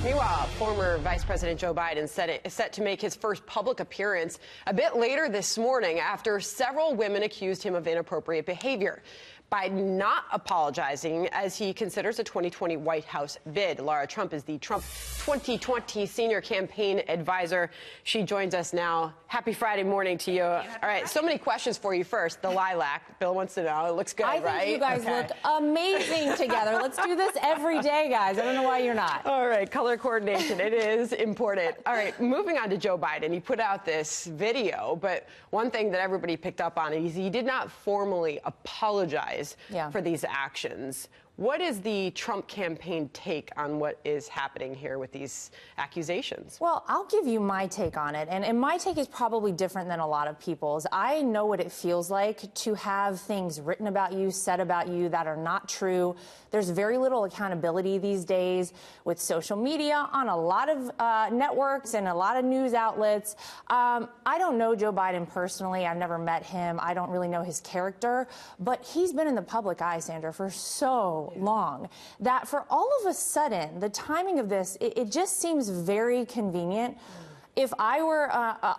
Meanwhile, former Vice President Joe Biden is set to make his first public appearance a bit later this morning after several women accused him of inappropriate behavior. Biden not apologizing as he considers a 2020 White House bid. Lara Trump is the Trump 2020 senior campaign advisor. She joins us now. Happy Friday morning to you. All right, so many questions for you. First, the lilac. Bill wants to know. It looks good, right? I think you guys look amazing together. Let's do this every day, guys. I don't know why you're not. All right, color coordination. It is important. All right, moving on to Joe Biden. He put out this video, but one thing that everybody picked up on is he did not formally apologize for these actions. What is the Trump campaign take on what is happening here with these accusations? Well, I'll give you my take on it. And my take is probably different than a lot of people's. I know what it feels like to have things written about you, said about you that are not true. There's very little accountability these days with social media on a lot of networks and a lot of news outlets. I don't know Joe Biden personally. I've never met him. I don't really know his character. But he's been in the public eye, Sandra, for so long that for all of a sudden, the timing of this, it just seems very convenient. If I were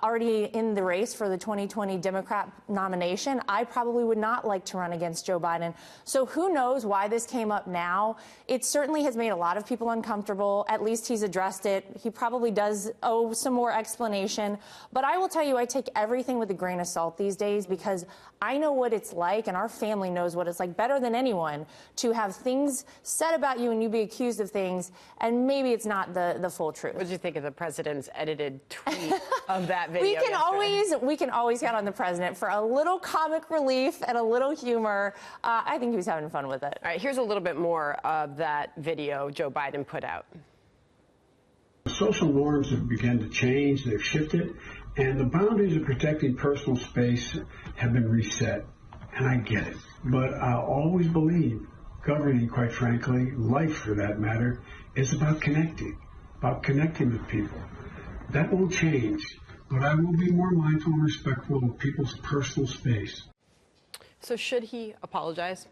already in the race for the 2020 Democrat nomination, I probably would not like to run against Joe Biden. So who knows why this came up now? It certainly has made a lot of people uncomfortable. At least he's addressed it. He probably does owe some more explanation. But I will tell you, I take everything with a grain of salt these days because I know what it's like, and our family knows what it's like better than anyone, to have things said about you and you be accused of things, and maybe it's not the full truth. What did you think of the president's edited tweet of that video? We can always count on the president for a little comic relief and a little humor. I think he was having fun with it. All right, here's a little bit more of that video Joe Biden put out. Social norms have begun to change, they've shifted, and the boundaries of protecting personal space have been reset. And I get it. But I always believe governing, quite frankly, life for that matter, is about connecting with people. That won't change, but I will be more mindful and respectful of people's personal space. So should he apologize?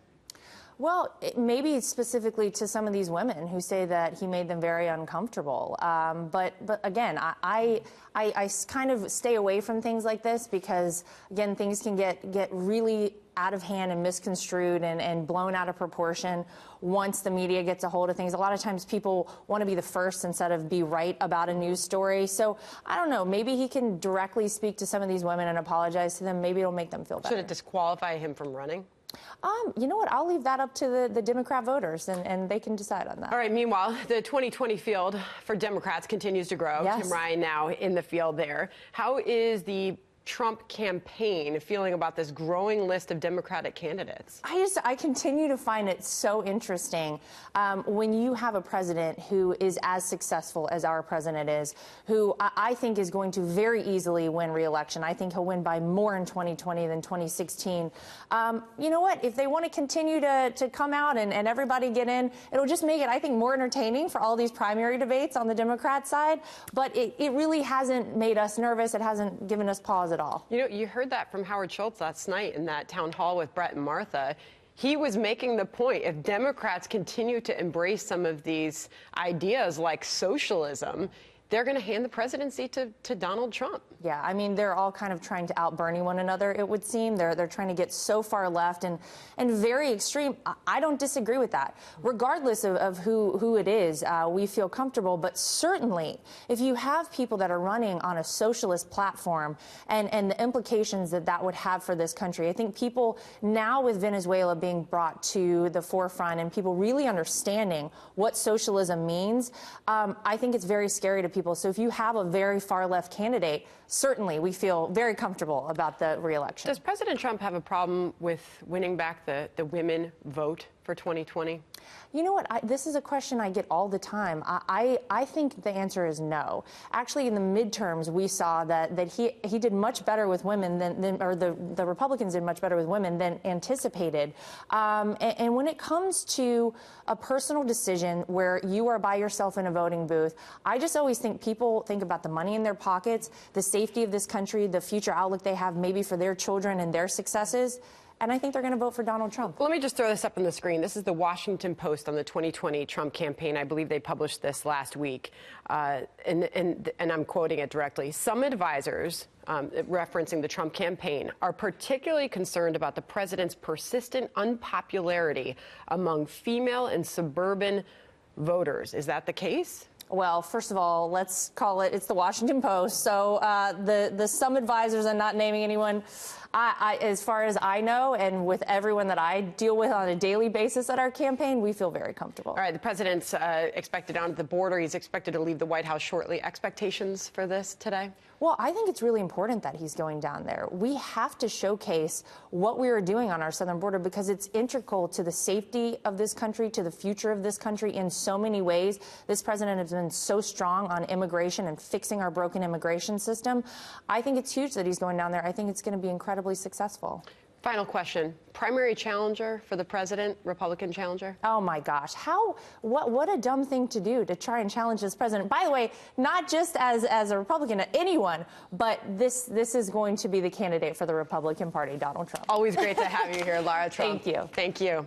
Well, maybe specifically to some of these women who say that he made them very uncomfortable. But again, I kind of stay away from things like this because, again, things can get really out of hand and misconstrued and blown out of proportion once the media gets a hold of things. A lot of times people want to be the first instead of be right about a news story. So I don't know, maybe he can directly speak to some of these women and apologize to them. Maybe it'll make them feel better. Should it disqualify him from running? You know what? I'll leave that up to the Democrat voters, and they can decide on that. All right. Meanwhile, the 2020 field for Democrats continues to grow. Yes. Tim Ryan now in the field there. How is the Trump campaign feeling about this growing list of Democratic candidates? I continue to find it so interesting when you have a president who is as successful as our president is, who I think is going to very easily win re-election. I think he'll win by more in 2020 than 2016. You know what? If they want to continue to come out and everybody get in, it'll just make it, I think, more entertaining for all these primary debates on the Democrat side. But it really hasn't made us nervous. It hasn't given us pause at all. You know, you heard that from Howard Schultz last night in that town hall with Brett and Martha. He was making the point, if Democrats continue to embrace some of these ideas like socialism, they're going to hand the presidency to Donald Trump. Yeah, I mean, they're all kind of trying to out-Bernie one another, it would seem. They're trying to get so far left and very extreme. I don't disagree with that. Regardless of who it is, we feel comfortable. But certainly, if you have people that are running on a socialist platform and the implications that would have for this country, I think people now with Venezuela being brought to the forefront and people really understanding what socialism means, I think it's very scary to people. So if you have a very far left candidate, certainly we feel very comfortable about the re-election. Does President Trump have a problem with winning back the women vote for 2020? You know what? This is a question I get all the time. I think the answer is no. Actually, in the midterms, we saw that he did much better with women or the Republicans did much better with women than anticipated. And when it comes to a personal decision where you are by yourself in a voting booth, I just always think people think about the money in their pockets, the safety of this country, the future outlook they have maybe for their children and their successes. and I think they're going to vote for Donald Trump. Let me just throw this up on the screen. This is the Washington Post on the 2020 Trump campaign. I believe they published this last week, and I'm quoting it directly. Some advisors, referencing the Trump campaign, are particularly concerned about the president's persistent unpopularity among female and suburban voters. Is that the case? Well, first of all, let's call it's the Washington Post. So the some advisors, I'm not naming anyone, as far as I know, and with everyone that I deal with on a daily basis at our campaign, we feel very comfortable. All right, the president's expected down at the border. He's expected to leave the White House shortly. Expectations for this today? Well, I think it's really important that he's going down there. We have to showcase what we are doing on our southern border because it's integral to the safety of this country, to the future of this country in so many ways. This president has been so strong on immigration and fixing our broken immigration system. I think it's huge that he's going down there. I think it's going to be incredibly successful. Final question. Primary challenger for the president, Republican challenger? Oh, my gosh. What a dumb thing to do, to try and challenge this president. By the way, not just as a Republican, anyone, but this is going to be the candidate for the Republican Party, Donald Trump. Always great to have you here, Lara Trump. Thank you. Thank you.